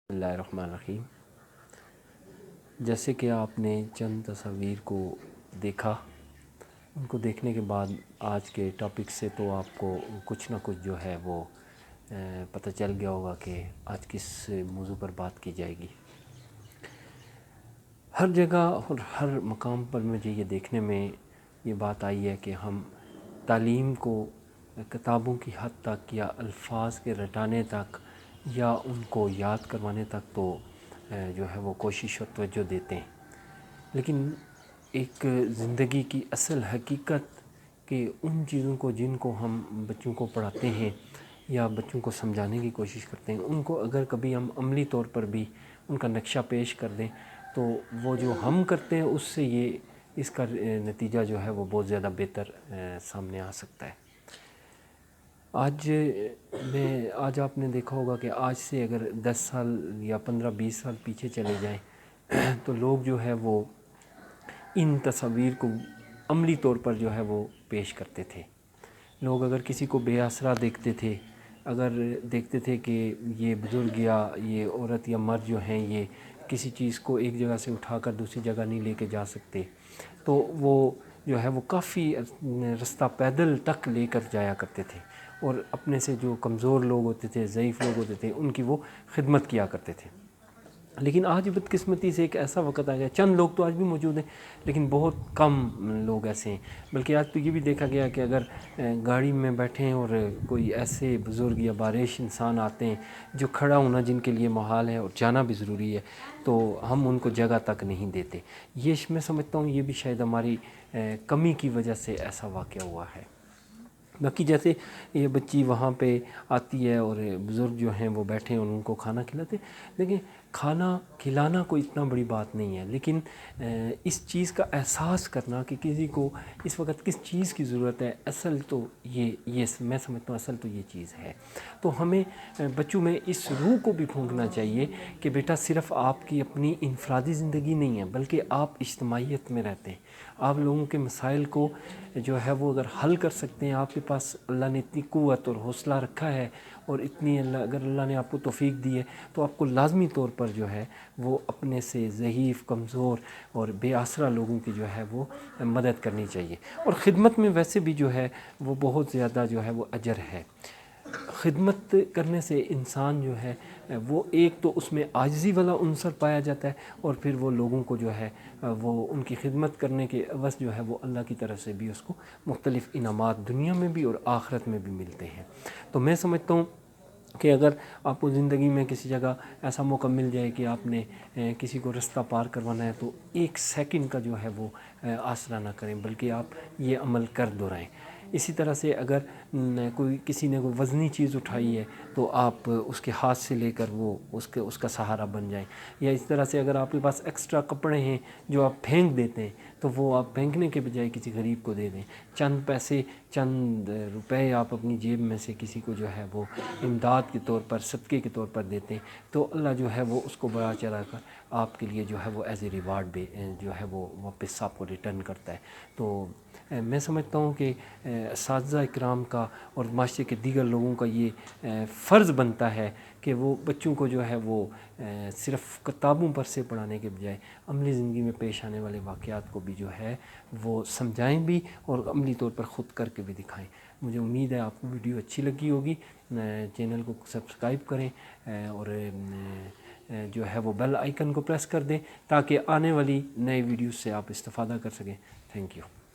بسم اللہ الرحمن الرحیم۔ جیسے کہ آپ نے چند تصاویر کو دیکھا، ان کو دیکھنے کے بعد آج کے ٹاپک سے تو آپ کو کچھ نہ کچھ جو ہے وہ پتہ چل گیا ہوگا کہ آج کس موضوع پر بات کی جائے گی۔ ہر جگہ اور ہر مقام پر مجھے یہ دیکھنے میں یہ بات آئی ہے کہ ہم تعلیم کو کتابوں کی حد تک یا الفاظ کے رٹانے تک یا ان کو یاد کروانے تک تو جو ہے وہ کوشش و توجہ دیتے ہیں، لیکن ایک زندگی کی اصل حقیقت کہ ان چیزوں کو جن کو ہم بچوں کو پڑھاتے ہیں یا بچوں کو سمجھانے کی کوشش کرتے ہیں، ان کو اگر کبھی ہم عملی طور پر بھی ان کا نقشہ پیش کر دیں تو وہ جو ہم کرتے ہیں اس سے اس کا نتیجہ جو ہے وہ بہت زیادہ بہتر سامنے آ سکتا ہے۔ آج آپ نے دیکھا ہوگا کہ آج سے اگر 10 سال یا 15-20 سال پیچھے چلے جائیں تو لوگ جو ہے وہ ان تصاویر کو عملی طور پر جو ہے وہ پیش کرتے تھے۔ لوگ اگر کسی کو بے آسرا دیکھتے تھے، اگر دیکھتے تھے کہ یہ بزرگ یا یہ عورت یا مرد جو ہیں یہ کسی چیز کو ایک جگہ سے اٹھا کر دوسری جگہ نہیں لے کے جا سکتے، تو وہ جو ہے وہ کافی رستہ پیدل تک لے کر جایا کرتے تھے، اور اپنے سے جو کمزور لوگ ہوتے تھے، ضعیف لوگ ہوتے تھے، ان کی وہ خدمت کیا کرتے تھے۔ لیکن آج بدقسمتی سے ایک ایسا وقت آ گیا، چند لوگ تو آج بھی موجود ہیں لیکن بہت کم لوگ ایسے ہیں، بلکہ آج تو یہ بھی دیکھا گیا کہ اگر گاڑی میں بیٹھیں اور کوئی ایسے بزرگ یا بارش انسان آتے ہیں جو کھڑا ہونا جن کے لیے محال ہے اور جانا بھی ضروری ہے، تو ہم ان کو جگہ تک نہیں دیتے۔ یہ میں سمجھتا ہوں یہ بھی شاید ہماری کمی کی وجہ سے ایسا واقعہ ہوا ہے۔ باقی جیسے یہ بچی وہاں پہ آتی ہے اور بزرگ جو ہیں وہ بیٹھے اور ان کو کھانا کھلاتے، لیکن کھانا کھلانا کوئی اتنا بڑی بات نہیں ہے، لیکن اس چیز کا احساس کرنا کہ کسی کو اس وقت کس چیز کی ضرورت ہے، اصل تو یہ میں سمجھتا ہوں اصل تو یہ چیز ہے۔ تو ہمیں بچوں میں اس روح کو بھی پھونکنا چاہیے کہ بیٹا صرف آپ کی اپنی انفرادی زندگی نہیں ہے بلکہ آپ اجتماعیت میں رہتے ہیں، آپ لوگوں کے مسائل کو جو ہے وہ اگر حل کر سکتے ہیں، آپ کے پاس اللہ نے اتنی قوت اور حوصلہ رکھا ہے اور اتنی اگر اللہ نے آپ کو توفیق دی ہے تو آپ کو لازمی طور پر جو ہے وہ اپنے سے ضعیف، کمزور اور بے آسرا لوگوں کی جو ہے وہ مدد کرنی چاہیے۔ اور خدمت میں ویسے بھی جو ہے وہ بہت زیادہ جو ہے وہ اجر ہے۔ خدمت کرنے سے انسان جو ہے وہ ایک تو اس میں عاجزی والا عنصر پایا جاتا ہے، اور پھر وہ لوگوں کو جو ہے وہ ان کی خدمت کرنے کے عوض جو ہے وہ اللہ کی طرف سے بھی اس کو مختلف انعامات دنیا میں بھی اور آخرت میں بھی ملتے ہیں۔ تو میں سمجھتا ہوں کہ اگر آپ کو زندگی میں کسی جگہ ایسا موقع مل جائے کہ آپ نے کسی کو رستہ پار کروانا ہے تو ایک سیکنڈ کا جو ہے وہ آسرا نہ کریں بلکہ آپ یہ عمل کر دورائیں۔ اسی طرح سے اگر کسی نے کوئی وزنی چیز اٹھائی ہے تو آپ اس کے ہاتھ سے لے کر وہ اس کا سہارا بن جائیں، یا اس طرح سے اگر آپ کے پاس ایکسٹرا کپڑے ہیں جو آپ پھینک دیتے ہیں تو وہ آپ پھینکنے کے بجائے کسی غریب کو دے دیں۔ چند پیسے، چند روپے آپ اپنی جیب میں سے کسی کو جو ہے وہ امداد کے طور پر، صدقے کے طور پر دیتے ہیں تو اللہ جو ہے وہ اس کو بڑا چڑھا کر آپ کے لیے جو ہے وہ ایز اے ریوارڈ بھی جو ہے وہ واپس آپ کو ریٹرن کرتا ہے۔ تو میں سمجھتا ہوں کہ اساتذہ اکرام کا اور معاشرے کے دیگر لوگوں کا یہ فرض بنتا ہے کہ وہ بچوں کو جو ہے وہ صرف کتابوں پر سے پڑھانے کے بجائے عملی زندگی میں پیش آنے والے واقعات کو بھی جو ہے وہ سمجھائیں بھی اور عملی طور پر خود کر کے بھی دکھائیں۔ مجھے امید ہے آپ کو ویڈیو اچھی لگی ہوگی۔ چینل کو سبسکرائب کریں اور جو ہے وہ بیل آئیکن کو پریس کر دیں تاکہ آنے والی نئے ویڈیوز سے آپ استفادہ کر سکیں۔ Thank you.